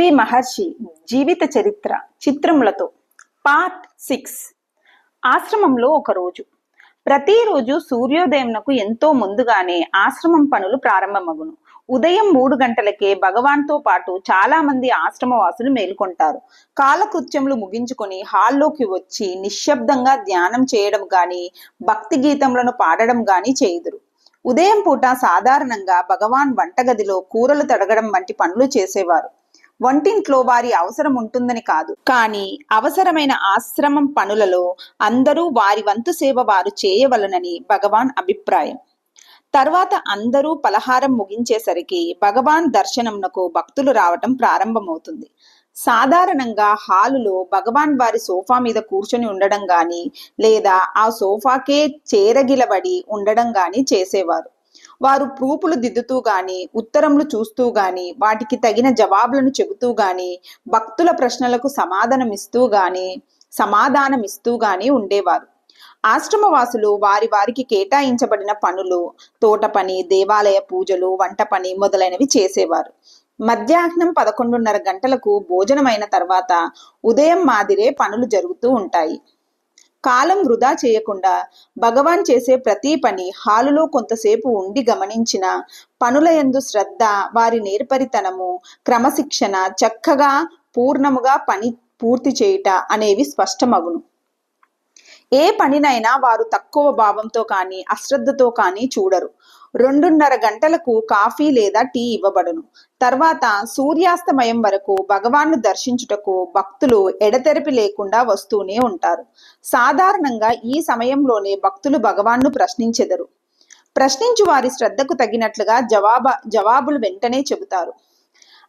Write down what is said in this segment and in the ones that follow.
శ్రీ మహర్షి జీవిత చరిత్ర చిత్రములతో పార్ట్ 6. ఆశ్రమంలో ఒక రోజు. ప్రతిరోజు సూర్యోదయంకు ఎంతో ముందుగానే ఆశ్రమం పనులు ప్రారంభమగును. ఉదయం 3 గంటలకే భగవాన్తో పాటు చాలా మంది ఆశ్రమవాసులు మేల్కొంటారు. కాలకృత్యములు ముగించుకొని హాల్లోకి వచ్చి నిశ్శబ్దంగా ధ్యానం చేయడం గాని, భక్తి గీతములను పాడడం గాని చేయుదురు. ఉదయం పూట సాధారణంగా భగవాన్ వంటగదిలో కూరలు తడగడం వంటి పనులు చేసేవారు. వంటింట్లో వారి అవసరం ఉంటుందని కాదు, కానీ అవసరమైన ఆశ్రమం పనులలో అందరూ వారి వంతు సేవ వారు చేయవలనని భగవాన్ అభిప్రాయం. తర్వాత అందరూ పలహారం ముగించేసరికి భగవాన్ దర్శనంకు భక్తులు రావటం ప్రారంభమవుతుంది. సాధారణంగా హాలులో భగవాన్ వారి సోఫా మీద కూర్చొని ఉండడం గాని, లేదా ఆ సోఫాకే చేరగిలబడి ఉండడం గాని చేసేవారు. వారు ప్రూపులు దిద్దుతూ గాని, ఉత్తరములు చూస్తూ గాని, వాటికి తగిన జవాబులను చెబుతూ గాని, భక్తుల ప్రశ్నలకు సమాధానమిస్తూ గాని ఉండేవారు. ఆశ్రమవాసులు వారికి కేటాయించబడిన పనులు, తోట పని, దేవాలయ పూజలు, వంట పని మొదలైనవి చేసేవారు. మధ్యాహ్నం 11:30 గంటలకు భోజనమైన తర్వాత ఉదయం మాదిరే పనులు జరుగుతూ ఉంటాయి. కాలం వృధా చేయకుండా భగవాన్ చేసే ప్రతి పని హాలులో కొంతసేపు ఉండి గమనించిన పనులయందు శ్రద్ధ, వారి నేర్పరితనము, క్రమశిక్షణ, చక్కగా పూర్ణముగా పని పూర్తి చేయుట అనేవి స్పష్టమగును. ఏ పనినైనా వారు తక్కువ భావంతో కానీ, అశ్రద్ధతో కానీ చూడరు. 2:30 గంటలకు కాఫీ లేదా టీ ఇవ్వబడును. తర్వాత సూర్యాస్తమయం వరకు భగవాన్ను దర్శించుటకు భక్తులు ఎడతెరిపి లేకుండా వస్తూనే ఉంటారు. సాధారణంగా ఈ సమయంలోనే భక్తులు భగవాన్ను ప్రశ్నించెదరు. ప్రశ్నించు వారి శ్రద్ధకు తగినట్లుగా జవాబులు వెంటనే చెబుతారు.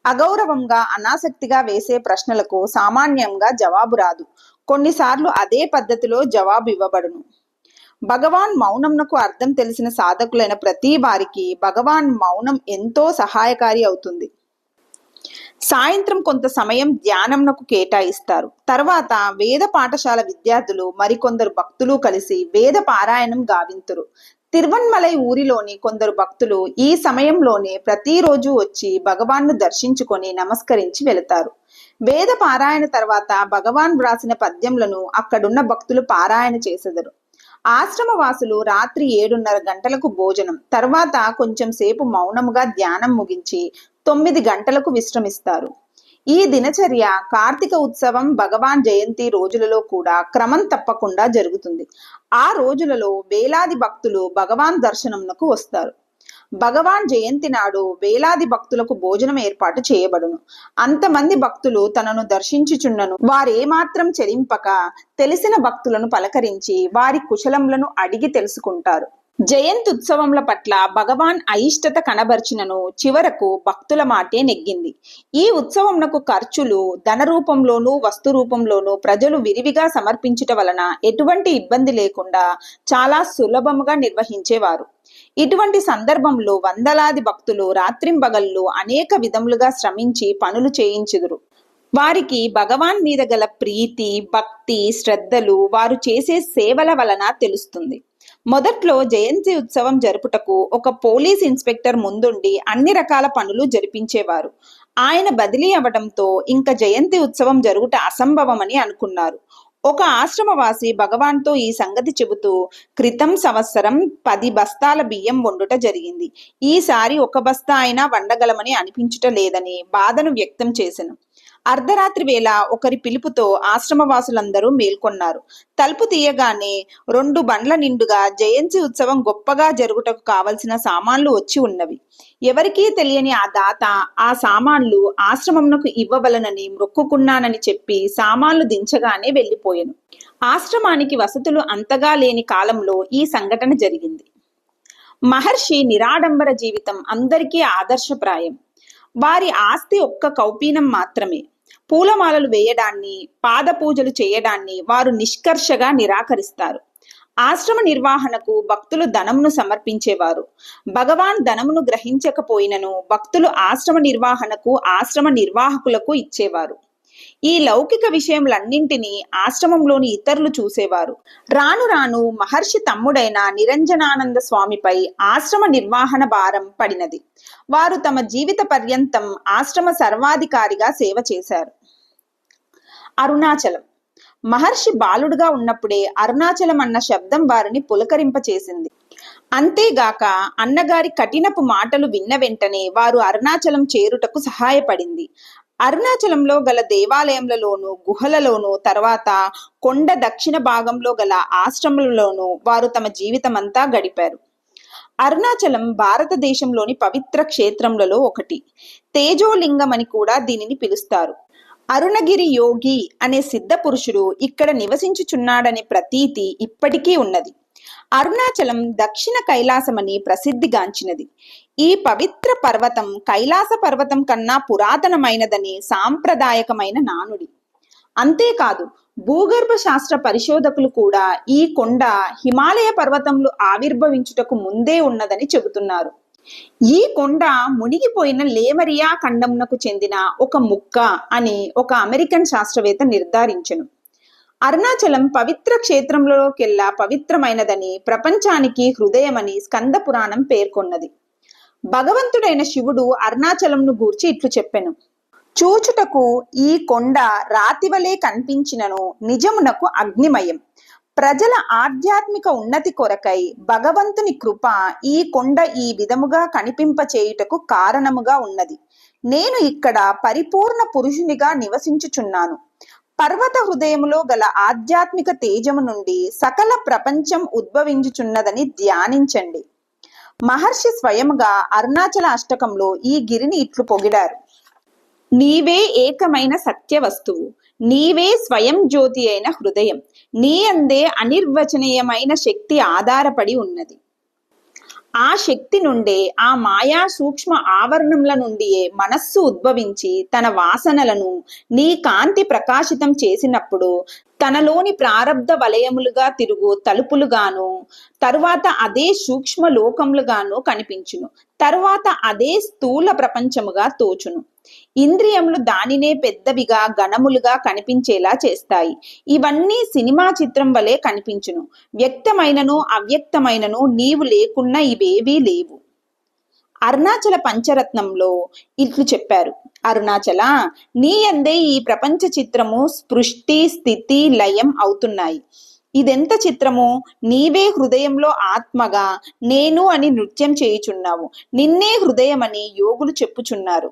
అగౌరవంగా, అనాసక్తిగా వేసే ప్రశ్నలకు సామాన్యంగా జవాబు రాదు. కొన్నిసార్లు అదే పద్ధతిలో జవాబు ఇవ్వబడును. భగవాన్ మౌనంకు అర్థం తెలిసిన సాధకులైన ప్రతి వారికి భగవాన్ మౌనం ఎంతో సహాయకారి అవుతుంది. సాయంత్రం కొంత సమయం ధ్యానంకు కేటాయిస్తారు. తర్వాత వేద పాఠశాల విద్యార్థులు మరికొందరు భక్తులు కలిసి వేద పారాయణం గావింతురు. తిరువన్మలై ఊరిలోని కొందరు భక్తులు ఈ సమయంలోనే ప్రతిరోజు వచ్చి భగవాన్ను దర్శించుకొని నమస్కరించి వెళతారు. వేద పారాయణ తర్వాత భగవాన్ వ్రాసిన పద్యములను అక్కడున్న భక్తులు పారాయణ చేసెదరు. ఆశ్రమవాసులు రాత్రి 7:30 గంటలకు భోజనం, తర్వాత కొంచెం సేపు మౌనముగా ధ్యానం ముగించి 9 గంటలకు విశ్రమిస్తారు. ఈ దినచర్య కార్తీక ఉత్సవం, భగవాన్ జయంతి రోజులలో కూడా క్రమం తప్పకుండా జరుగుతుంది. ఆ రోజులలో వేలాది భక్తులు భగవాన్ దర్శనంకు వస్తారు. భగవాన్ జయంతి నాడు వేలాది భక్తులకు భోజనం ఏర్పాటు చేయబడును. అంతమంది భక్తులు తనను దర్శించుచున్నను వారేమాత్రం చెలింపక తెలిసిన భక్తులను పలకరించి వారి కుశలములను అడిగి తెలుసుకుంటారు. జయంతి ఉత్సవముల పట్ల భగవాన్ అయిష్టత కనబర్చినను చివరకు భక్తుల మాటే నెగ్గింది. ఈ ఉత్సవమునకు ఖర్చులు ధన రూపంలోనూ వస్తు రూపంలోనూ ప్రజలు విరివిగా సమర్పించుట వలన ఎటువంటి ఇబ్బంది లేకుండా చాలా సులభముగా నిర్వహించేవారు. ఇటువంటి సందర్భంలో వందలాది భక్తులు రాత్రింబగళ్ళు అనేక విధములుగా శ్రమించి పనులు చేయించుదురు. వారికి భగవాన్ మీద గల ప్రీతి, భక్తి, శ్రద్ధలు వారు చేసే సేవల వలన తెలుస్తుంది. మొదట్లో జయంతి ఉత్సవం జరుపుటకు ఒక పోలీస్ ఇన్స్పెక్టర్ ముందుండి అన్ని రకాల పనులు జరిపించేవారు. ఆయన బదిలీ అవ్వడంతో ఇంకా జయంతి ఉత్సవం జరుగుట అసంభవమని అనుకున్నారు. ఒక ఆశ్రమవాసి భగవాన్తో ఈ సంగతి చెబుతూ, క్రితం సంవత్సరం 10 బస్తాల బియ్యం వండుట జరిగింది. ఈసారి 1 బస్తా అయినా వండగలమని అనిపించుట లేదని బాధను వ్యక్తం చేసెను. అర్ధరాత్రి వేళ ఒకరి పిలుపుతో ఆశ్రమవాసులందరూ మేల్కొన్నారు. తలుపు తీయగానే 2 బండ్ల నిండుగా జయంతి ఉత్సవం గొప్పగా జరుగుటకు కావలసిన సామాన్లు వచ్చి ఉన్నవి. ఎవరికీ తెలియని ఆ దాత ఆ సామాన్లు ఆశ్రమంకు ఇవ్వవలనని మొక్కుకున్నానని చెప్పి సామాన్లు దించగానే వెళ్లిపోయెను. ఆశ్రమానికి వసతులు అంతగా లేని కాలంలో ఈ సంఘటన జరిగింది. మహర్షి నిరాడంబర జీవితం అందరికీ ఆదర్శప్రాయం. వారి ఆస్తి ఒక్క కౌపీనం మాత్రమే. పూలమాలలు వేయడాన్ని, పాద పూజలు చేయడాన్ని వారు నిష్కర్షగా నిరాకరిస్తారు. ఆశ్రమ నిర్వహణకు భక్తులు ధనమును సమర్పించేవారు. భగవాన్ ధనమును గ్రహించకపోయినను భక్తులు ఆశ్రమ నిర్వహణకు ఆశ్రమ నిర్వాహకులకు ఇచ్చేవారు. ఈ లౌకిక విషయములన్నింటినీ ఆశ్రమంలోని ఇతరులు చూసేవారు. రాను రాను మహర్షి తమ్ముడైన నిరంజనానంద స్వామిపై ఆశ్రమ నిర్వహణ భారం పడినది. వారు తమ జీవిత పర్యంతం ఆశ్రమ సర్వాధికారిగా సేవ చేశారు. అరుణాచలం. మహర్షి బాలుడుగా ఉన్నప్పుడే అరుణాచలం అన్న శబ్దం వారిని పులకరింపచేసింది. అంతేగాక అన్నగారి కఠినపు మాటలు విన్న వెంటనే వారు అరుణాచలం చేరుటకు సహాయపడింది. అరుణాచలంలో గల దేవాలయంలోనూ గుహలలోనూ తర్వాత కొండ దక్షిణ భాగంలో గల ఆశ్రమంలోనూ వారు తమ జీవితమంతా గడిపారు. అరుణాచలం భారతదేశంలోని పవిత్ర క్షేత్రములలో ఒకటి. తేజోలింగం అని కూడా దీనిని పిలుస్తారు. అరుణగిరి యోగి అనే సిద్ధ పురుషుడు ఇక్కడ నివసించుచున్నాడనే ప్రతీతి ఇప్పటికీ ఉన్నది. అరుణాచలం దక్షిణ కైలాసమని ప్రసిద్ధిగాంచినది. ఈ పవిత్ర పర్వతం కైలాస పర్వతం కన్నా పురాతనమైనదని సాంప్రదాయకమైన నానుడి. అంతేకాదు, భూగర్భ శాస్త్ర పరిశోధకులు కూడా ఈ కొండ హిమాలయ పర్వతములు ఆవిర్భవించుటకు ముందే ఉన్నదని చెబుతున్నారు. ఈ కొండ మునిగిపోయిన లేమరియా ఖండమునకు చెందిన ఒక ముక్క అని ఒక అమెరికన్ శాస్త్రవేత్త నిర్ధారించెను. అరుణాచలం పవిత్ర క్షేత్రంలోకెల్లా పవిత్రమైనదని, ప్రపంచానికి హృదయమని స్కంద పురాణం పేర్కొన్నది. భగవంతుడైన శివుడు అరుణాచలంను గూర్చి ఇట్లు చెప్పెను: చూచుటకు ఈ కొండ రాతివలే కనిపించినను నిజమునకు అగ్నిమయం. ప్రజల ఆధ్యాత్మిక ఉన్నతి కొరకై భగవంతుని కృప ఈ కొండ ఈ విధముగా కనిపింపచేయుటకు కారణముగా ఉన్నది. నేను ఇక్కడ పరిపూర్ణ పురుషునిగా నివసించుచున్నాను. పర్వత హృదయములో గల ఆధ్యాత్మిక తేజము నుండి సకల ప్రపంచం ఉద్భవించుచున్నదని ధ్యానించండి. మహర్షి స్వయముగా అరుణాచల అష్టకంలో ఈ గిరిని ఇట్లు పొగిడారు: నీవే ఏకమైన సత్య వస్తువు, నీవే స్వయం జ్యోతి అయిన హృదయం, నీ అందే అనిర్వచనీయమైన శక్తి ఆధారపడి ఉన్నది. ఆ శక్తి నుండే, ఆ మాయా సూక్ష్మ ఆవరణముల నుండియే మనస్సు ఉద్భవించి తన వాసనలను నీ కాంతి ప్రకాశితం చేసినప్పుడు తనలోని ప్రారబ్ధ వలయములుగా తిరుగు తలుపులుగాను, తరువాత అదే సూక్ష్మ లోకములుగాను కనిపించును, తరువాత అదే స్థూల ప్రపంచముగా తోచును. ఇంద్రియములు దానినే పెద్దవిగా గణములుగా కనిపించేలా చేస్తాయి. ఇవన్నీ సినిమా చిత్రం వలె కనిపించును. వ్యక్తమైనను అవ్యక్తమైనను నీవు లేకున్నా ఇవేవీ లేవు. అరుణాచల పంచరత్నంలో ఇట్లు చెప్పారు: అరుణాచల, నీ అందే ఈ ప్రపంచ చిత్రము సృష్టి, స్థితి, లయం అవుతున్నాయి. ఇదెంత చిత్రము! నీవే హృదయంలో ఆత్మగా నేను అని నృత్యం చేయుచున్నావు. నిన్నే హృదయమని యోగులు చెప్పుచున్నారు.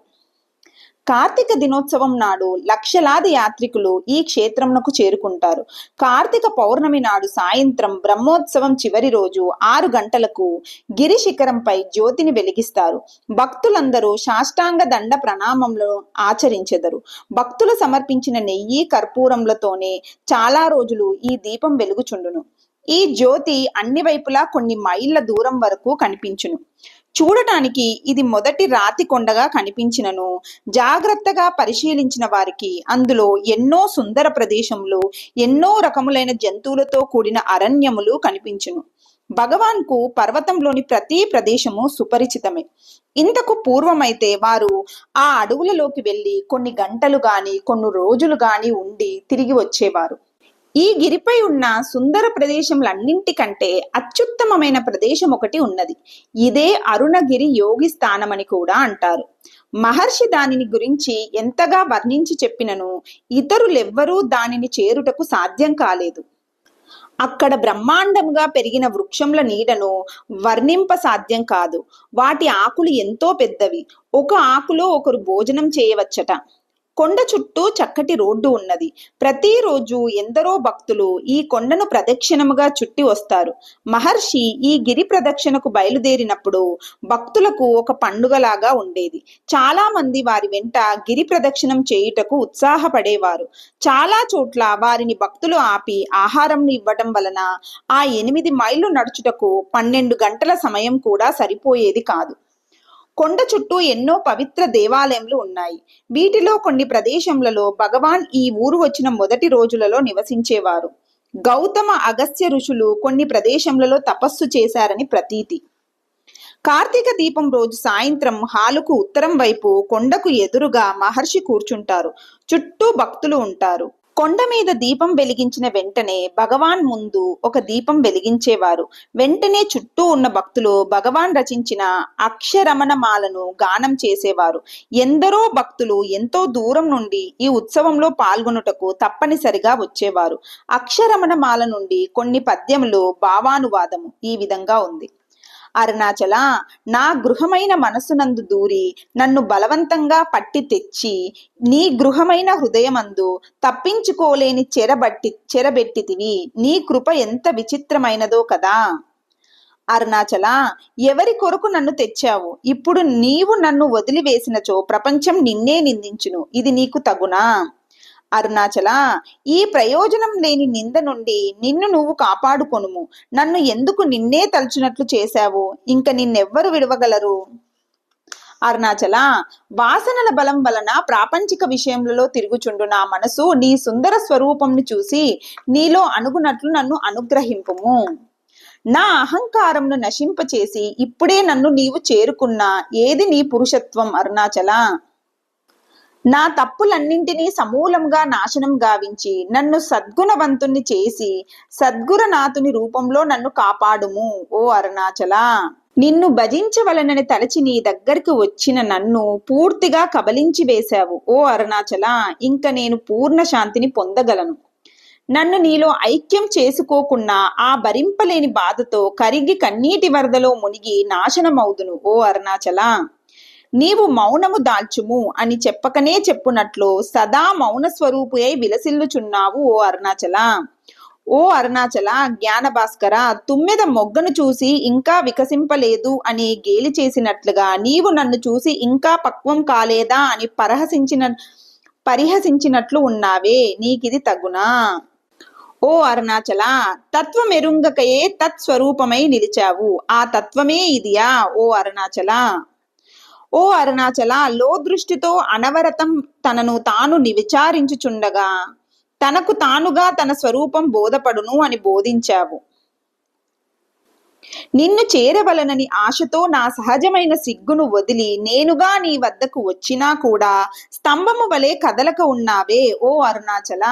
కార్తీక దినోత్సవం నాడు లక్షలాది యాత్రికులు ఈ క్షేత్రంకు చేరుకుంటారు. కార్తీక పౌర్ణమి నాడు సాయంత్రం బ్రహ్మోత్సవం చివరి రోజు 6 గంటలకు గిరి శిఖరంపై జ్యోతిని వెలిగిస్తారు. భక్తులందరూ సాష్టాంగ దండ ప్రణామంలో ఆచరించెదరు. భక్తులు సమర్పించిన నెయ్యి, కర్పూరములతోనే చాలా రోజులు ఈ దీపం వెలుగుచుండును. ఈ జ్యోతి అన్ని వైపులా కొన్ని మైళ్ళ దూరం వరకు కనిపించును. చూడటానికి ఇది మొదటి రాతి కొండగా కనిపించినను జాగ్రత్తగా పరిశీలించిన వారికి అందులో ఎన్నో సుందర ప్రదేశములు, ఎన్నో రకములైన జంతువులతో కూడిన అరణ్యములు కనిపించును. భగవాన్కు పర్వతంలోని ప్రతి ప్రదేశము సుపరిచితమే. ఇంతకు పూర్వమైతే వారు ఆ అడవులలోకి వెళ్ళి కొన్ని గంటలు గాని కొన్ని రోజులు గాని ఉండి తిరిగి వచ్చేవారు. ఈ గిరిపై ఉన్న సుందర ప్రదేశములన్నింటికంటే అత్యుత్తమమైన ప్రదేశం ఒకటి ఉన్నది. ఇదే అరుణగిరి యోగి స్థానమని కూడా అంటారు. మహర్షి దానిని గురించి ఎంతగా వర్ణించి చెప్పినను ఇతరులెవ్వరూ దానిని చేరుటకు సాధ్యం కాలేదు. అక్కడ బ్రహ్మాండంగా పెరిగిన వృక్షముల నీడను వర్ణింప సాధ్యం కాదు. వాటి ఆకులు ఎంతో పెద్దవి. ఒక ఆకులో ఒకరు భోజనం చేయవచ్చట. కొండ చుట్టూ చక్కటి రోడ్డు ఉన్నది. ప్రతిరోజు ఎందరో భక్తులు ఈ కొండను ప్రదక్షిణముగా చుట్టి వస్తారు. మహర్షి ఈ గిరి ప్రదక్షిణకు బయలుదేరినప్పుడు భక్తులకు ఒక పండుగలాగా ఉండేది. చాలా మంది వారి వెంట గిరి ప్రదక్షిణం చేయుటకు ఉత్సాహపడేవారు. చాలా చోట్ల వారిని భక్తులు ఆపి ఆహారం ఇవ్వటం వలన ఆ 8 మైళ్ళు నడుచుటకు 12 గంటల సమయం కూడా సరిపోయేది కాదు. కొండ చుట్టూ ఎన్నో పవిత్ర దేవాలయములు ఉన్నాయి. వీటిలో కొన్ని ప్రదేశములలో భగవాన్ ఈ ఊరు వచ్చిన మొదటి రోజులలో నివసించేవారు. గౌతమ, అగస్త్య ఋషులు కొన్ని ప్రదేశములలో తపస్సు చేశారని ప్రతీతి. కార్తీక దీపం రోజు సాయంత్రం హాలుకు ఉత్తరం వైపు కొండకు ఎదురుగా మహర్షి కూర్చుంటారు. చుట్టూ భక్తులు ఉంటారు. కొండ మీద దీపం వెలిగించిన వెంటనే భగవాన్ ముందు ఒక దీపం వెలిగించేవారు. వెంటనే చుట్టూ ఉన్న భక్తులు భగవాన్ రచించిన అక్షరమణమాలను గానం చేసేవారు. ఎందరో భక్తులు ఎంతో దూరం నుండి ఈ ఉత్సవంలో పాల్గొనుటకు తప్పనిసరిగా వచ్చేవారు. అక్షరమణమాల నుండి కొన్ని పద్యములు భావానువాదము ఈ విధంగా ఉంది. అరుణాచల, నా గృహమైన మనస్సునందు దూరి నన్ను బలవంతంగా పట్టి తెచ్చి నీ గృహమైన హృదయమందు తప్పించుకోలేని చెరబెట్టితివి. నీ కృప ఎంత విచిత్రమైనదో కదా. అరుణాచల, ఎవరి కొరకు నన్ను తెచ్చావు? ఇప్పుడు నీవు నన్ను వదిలివేసినచో ప్రపంచం నిన్నే నిందించును. ఇది నీకు తగునా? అరుణాచల, ఈ ప్రయోజనం లేని నింద నుండి నిన్ను నువ్వు కాపాడుకొనుము. నన్ను ఎందుకు నిన్నే తలుచునట్లు చేశావు? ఇంక నిన్నెవ్వరు విడవగలరు? అరుణాచల, వాసనల బలం వలన ప్రాపంచిక విషయములలో తిరుగుచుండు నా మనసు నీ సుందర స్వరూపంను చూసి నీలో అణుగునట్లు నన్ను అనుగ్రహింపుము. నా అహంకారంను నశింపచేసి ఇప్పుడే నన్ను నీవు చేరుకున్నా ఏది నీ పురుషత్వం అరుణాచల? నా తప్పులన్నింటినీ సమూలంగా నాశనం గావించి నన్ను సద్గుణవంతుణ్ణి చేసి సద్గురునాథుని రూపంలో నన్ను కాపాడుము ఓ అరుణాచల. నిన్ను భజించవలనని తలచి నీ దగ్గరికి వచ్చిన నన్ను పూర్తిగా కబలించి వేశావు ఓ అరుణాచల. ఇంక నేను పూర్ణ శాంతిని పొందగలను. నన్ను నీలో ఐక్యం చేసుకోకున్నా ఆ భరింపలేని బాధతో కరిగి కన్నీటి వరదలో మునిగి నాశనమవుదును ఓ అరుణాచల. నీవు మౌనము దాల్చుము అని చెప్పకనే చెప్పునట్లు సదా మౌన స్వరూపు అయి విలసిల్లుచున్నావు ఓ అరుణాచల. ఓ అరుణాచల జ్ఞాన భాస్కర, తుమ్మెద మొగ్గను చూసి ఇంకా వికసింపలేదు అని గేలి చేసినట్లుగా నీవు నన్ను చూసి ఇంకా పక్వం కాలేదా అని పరిహసించినట్లు ఉన్నావే, నీకిది తగునా? ఓ అరుణాచల, తత్వమెరుంగకయే తత్స్వరూపమై నిలిచావు. ఆ తత్వమే ఇదియా ఓ అరుణాచల? ఓ అరుణాచల, లో దృష్టితో అనవరతం తనను తాను విచారించుచుండగా తనకు తానుగా తన స్వరూపం బోధపడును అని బోధించావు. నిన్ను చేరవలనని ఆశతో నా సహజమైన సిగ్గును వదిలి నేనుగా నీ వద్దకు వచ్చినా కూడా స్తంభము వలె కదలక ఉన్నావే ఓ అరుణాచల.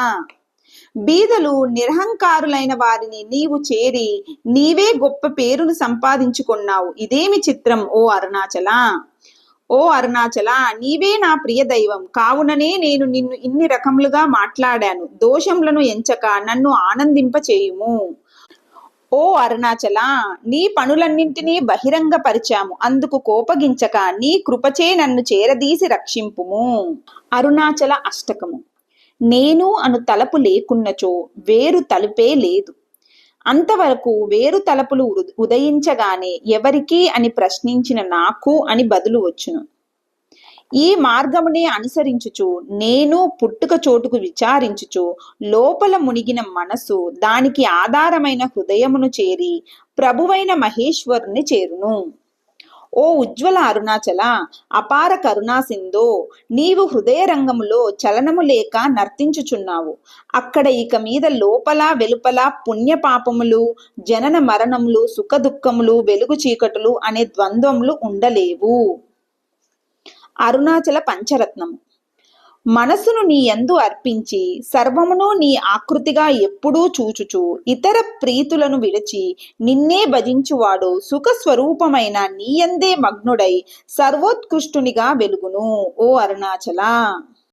బీదలు నిరహంకారులైన వారిని నీవు చేరి నీవే గొప్ప పేరును సంపాదించుకున్నావు. ఇదేమి చిత్రం ఓ అరుణాచల. ఓ అరుణాచల, నీవే నా ప్రియ దైవం కావుననే నేను నిన్ను ఇన్ని రకములుగా మాట్లాడాను. దోషములను ఎంచక నన్ను ఆనందింప చేయుము. ఓ అరుణాచల, నీ పనులన్నింటినీ బహిరంగపరిచాము. అందుకు కోపగించక నీ కృపచే నన్ను చేరదీసి రక్షింపుము. అరుణాచల అష్టకము. నేను అను తలపు లేకున్నచో వేరు తలుపే లేదు. అంతవరకు వేరు తలపులు ఉదయించగానే ఎవరికి అని ప్రశ్నించిన నాకు అని బదులు వచ్చును. ఈ మార్గమునే అనుసరించుచు నేను పుట్టుక చోటుకు విచారించుచు లోపల మునిగిన మనసు దానికి ఆధారమైన హృదయమును చేరి ప్రభువైన మహేశ్వరుని చేరును. ఓ ఉజ్వల అరుణాచల, అపార కరుణా సింధో, నీవు హృదయ రంగములో చలనము లేక నర్తించుచున్నావు. అక్కడ ఇక మీద లోపల వెలుపల పుణ్యపాపములు, జనన మరణములు, సుఖ దుఃఖములు, వెలుగు చీకటులు అనే ద్వంద్వములు ఉండలేవు. అరుణాచల పంచరత్నము. మనసును నీ యందు అర్పించి సర్వమును నీ ఆకృతిగా ఎప్పుడూ చూచుచు ఇతర ప్రీతులను విడిచి నిన్నే భజించువాడు సుఖ స్వరూపమైన నీయందే మగ్నుడై సర్వోత్కృష్టునిగా వెలుగును ఓ అరుణాచల.